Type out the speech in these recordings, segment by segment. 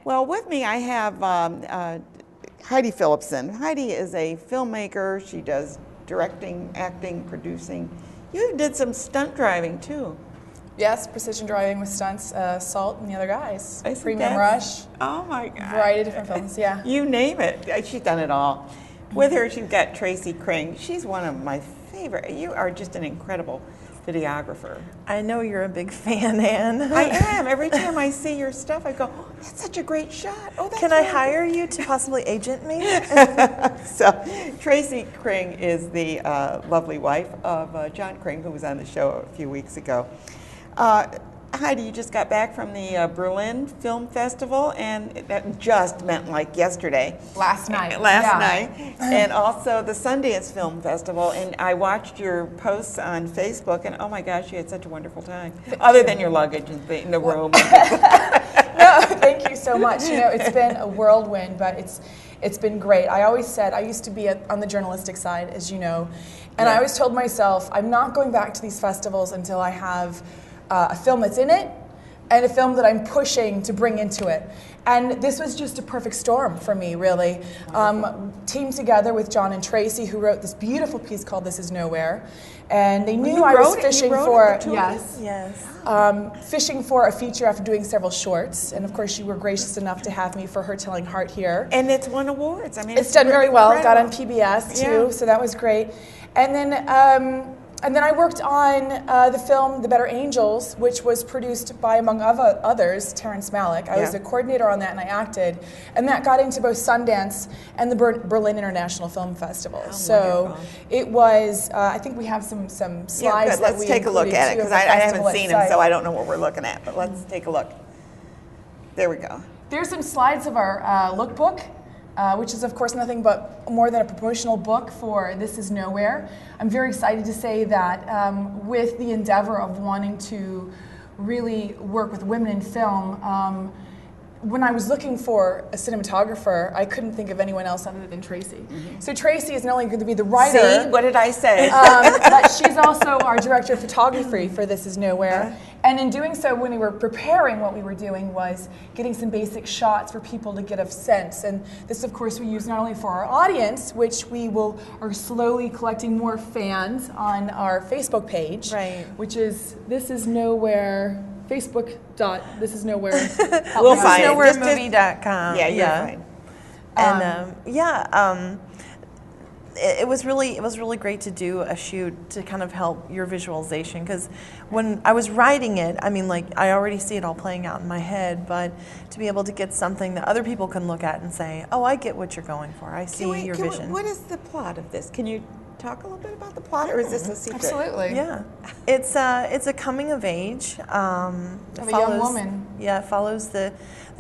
Well, with me I have Heide Philipsen. Heidi is a filmmaker. She does directing, acting, producing. You did some stunt driving too. Yes, precision driving with stunts, Salt and the Other Guys, Premium That's- Rush. Oh my God. Variety of different films, yeah. You name it. She's done it all. With her, she's got Tracy Cring. She's one of my favorite. You are just an incredible videographer. I know you're a big fan, Ann. I am. Every time I see your stuff, I go, oh, that's such a great shot. Oh, that's Can I really hire you to possibly agent me? So, Tracy Cring is the lovely wife of John Cring, who was on the show a few weeks ago. Heidi, you just got back from the Berlin Film Festival, and that just meant like yesterday. Last night. Last night. And also the Sundance Film Festival, and I watched your posts on Facebook, and oh my gosh, you had such a wonderful time. Other than your luggage and in the room. No, thank you so much. You know, it's been a whirlwind, but it's been great. I always said, I used to be on the journalistic side, as you know, and I always told myself, I'm not going back to these festivals until I have a film that's in it and a film that I'm pushing to bring into it. And this was just a perfect storm for me, really. Teamed together with John and Tracy, who wrote this beautiful piece called This Is Nowhere. And they knew I was fishing for, fishing for a feature after doing several shorts. And of course, you were gracious enough to have me for Her Telling Heart here. And it's won awards. I mean, it's done very well. Got on PBS too, so that was great. And then I worked on the film The Better Angels, which was produced by, among others, Terrence Malick. I was a coordinator on that, and I acted. And that got into both Sundance and the Berlin International Film Festival. Oh, so wonderful. It was, I think we have some slides that let's take a look at it, because I haven't seen them, so I don't know what we're looking at. But let's take a look. There we go. There's some slides of our lookbook. Which is, of course, nothing but more than a promotional book for This Is Nowhere. I'm very excited to say that with the endeavor of wanting to really work with women in film, when I was looking for a cinematographer, I couldn't think of anyone else other than Tracy. So Tracy is not only going to be the writer. See, what did I say? But she's also our director of photography for This Is Nowhere. And in doing so, when we were preparing, what we were doing was getting some basic shots for people to get a sense. And this, of course, we use not only for our audience, which we are slowly collecting more fans on our Facebook page, which is This Is Nowhere. Facebook.This Is Nowhere. We'll find it. Nowheremovie.com. Yeah, you'll find. And it was really great to do a shoot to kind of help your visualization, because when I was writing it, I mean, like, I already see it all playing out in my head, but to be able to get something that other people can look at and say, oh, I get what you're going for. I see your vision. What is the plot of this? Can you talk a little bit about the plot, or is this a secret? Absolutely. Yeah, it's a coming of age. Of a young woman. Yeah, it follows the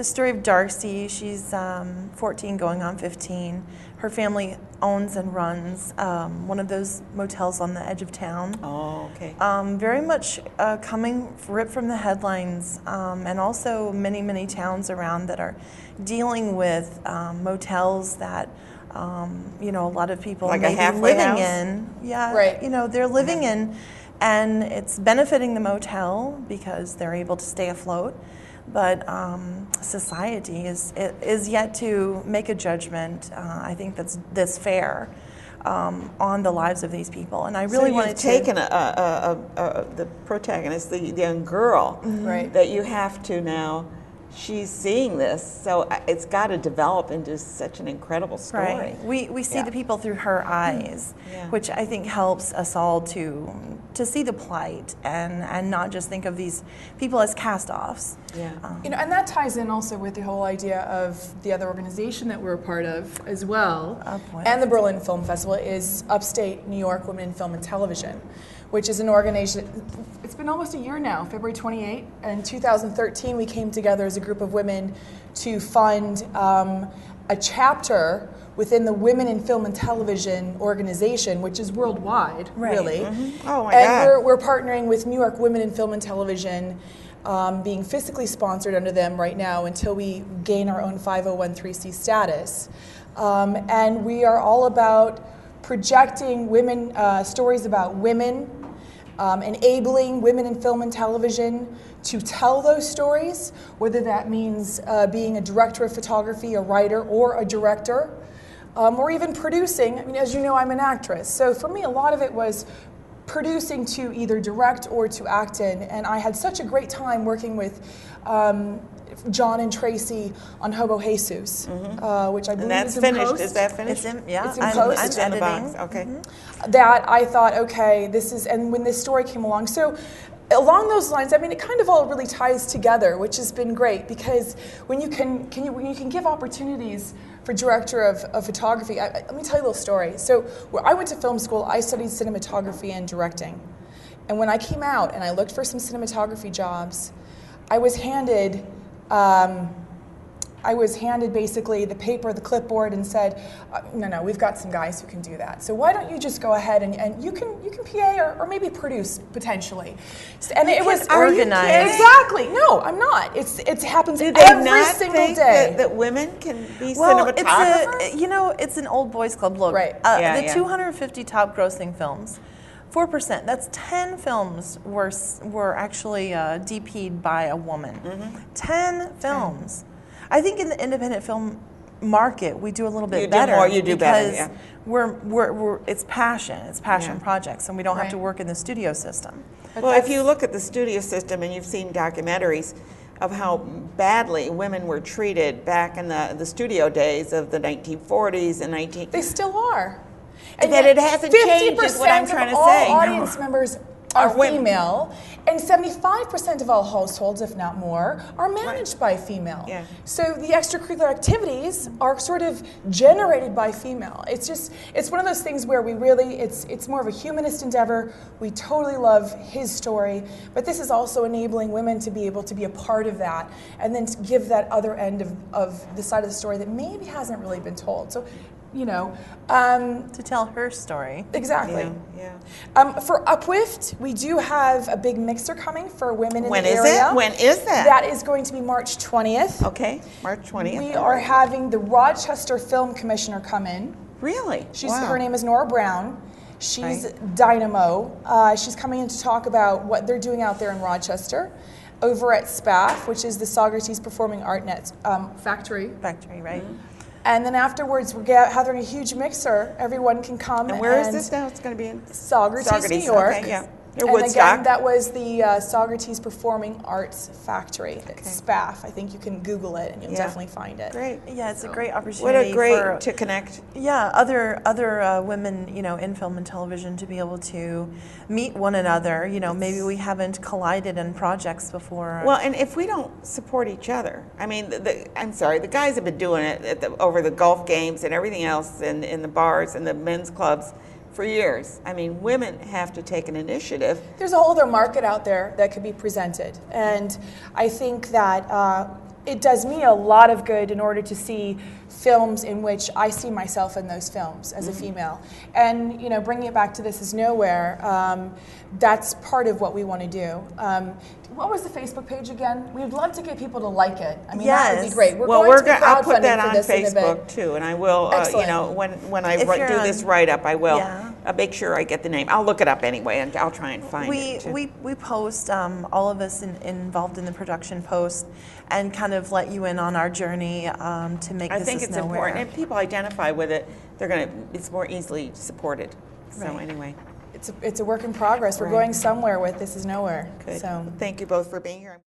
story of Darcy. She's 14, going on 15. Her family owns and runs one of those motels on the edge of town. Oh, okay. Very much coming ripped from the headlines, and also many towns around that are dealing with motels that. A lot of people like may a halfway be living house? in. Yeah, right. They're living in, and it's benefiting the motel because they're able to stay afloat. But society is yet to make a judgment. I think that's fair on the lives of these people, and I really wanted to. So you've taken the protagonist, the young girl, that you have to now. She's seeing this, so it's got to develop into such an incredible story. Right. We see the people through her eyes, which I think helps us all to see the plight and not just think of these people as cast-offs. Yeah. And that ties in also with the whole idea of the other organization that we're a part of as well, and the Berlin Film Festival is Upstate New York Women in Film and Television, which is an organization. It's been almost a year now, February 28. In 2013, we came together as a group of women to fund a chapter within the Women in Film and Television organization, which is worldwide, really. Oh my God. And we're partnering with New York Women in Film and Television, being fiscally sponsored under them right now until we gain our own 501(c) status. And we are all about projecting women, stories about women, enabling women in film and television to tell those stories, whether that means being a director of photography, a writer, or a director, or even producing. I mean, as you know, I'm an actress. So for me, a lot of it was producing to either direct or to act in. And I had such a great time working with John and Tracy on Hobo Jesus, which I believe that's is in finished. post. Is that finished? Yeah, It's in post. I'm It's in the editing. box. Okay. That I thought, okay, this is, and when this story came along, so along those lines, I mean, it kind of all really ties together, which has been great, because when you can give opportunities for director of photography, let me tell you a little story. So where I went to film school, I studied cinematography and directing. And when I came out and I looked for some cinematography jobs, I was handed basically the paper, the clipboard, and said, no, we've got some guys who can do that. So why don't you just go ahead and you can PA or maybe produce potentially. And it was organized. Exactly. No, I'm not. It happens Do they every not single think day. that women can be Well, cinematographers? it's an old boys club. Look, Right. the 250 top grossing films, 4%. That's 10 films were actually DP'd by a woman. 10 films. I think in the independent film market, we do a little bit You do better. more, you do better, yeah. We're it's passion projects, and we don't have Right. to work in the studio system. Well, if you look at the studio system, and you've seen documentaries of how badly women were treated back in the studio days of the 1940s and They still are. And that it hasn't changed is what I'm trying to say. All audience members are women. female, and 75% of all households, if not more, are managed by female. Yeah. So the extracurricular activities are sort of generated by female. It's one of those things where we really, it's more of a humanist endeavor. We totally love his story, but this is also enabling women to be able to be a part of that, and then to give that other end of the side of the story that maybe hasn't really been told. So, To tell her story. exactly. Yeah. For Uplift, we do have a big mixer coming for women in When the is area. it? When is that? That is going to be March 20th. Okay, March 20th. We are having the Rochester Film Commissioner come in. Really? Wow. Her name is Nora Brown. She's Right. dynamo. She's coming in to talk about what they're doing out there in Rochester. Over at SPAF, which is the Socrates Performing Art Net Factory. Factory, right? And then afterwards, we're gathering a huge mixer. Everyone can come. And where is this now? It's going to be in Socrates, New York. Okay, yeah. Near And Woodstock. again, that was the Socrates Performing Arts Factory. It's SPAF. I think you can Google it and you'll definitely find it. Great. Yeah, it's a great What opportunity a great for to connect. other women, in film and television to be able to meet one another. Maybe we haven't collided in projects before. Well, and if we don't support each other, I mean, I'm sorry, the guys have been doing it over the golf games and everything else in the bars and the men's clubs for years. I mean, women have to take an initiative. There's a whole other market out there that could be presented. And I think that it does me a lot of good in order to see films in which I see myself in those films as a female. And, bringing it back to This Is Nowhere, that's part of what we want to do. What was the Facebook page again? We'd love to get people to like it. I mean, that would be Yes. great. Well, I'll put that on Facebook too, and I will, Excellent. when I If you're do this on- write-up, I will Yeah. make sure I get the name. I'll look it up anyway, and I'll try and find it too. We post, all of us involved in the production post, and kind of let you in on our journey to make I This think Is it's Nowhere. important. If people identify with it, it's more easily supported. So Right. anyway, It's a work in progress. We're Right. going somewhere with This Is Nowhere. good. So. Thank you both for being here.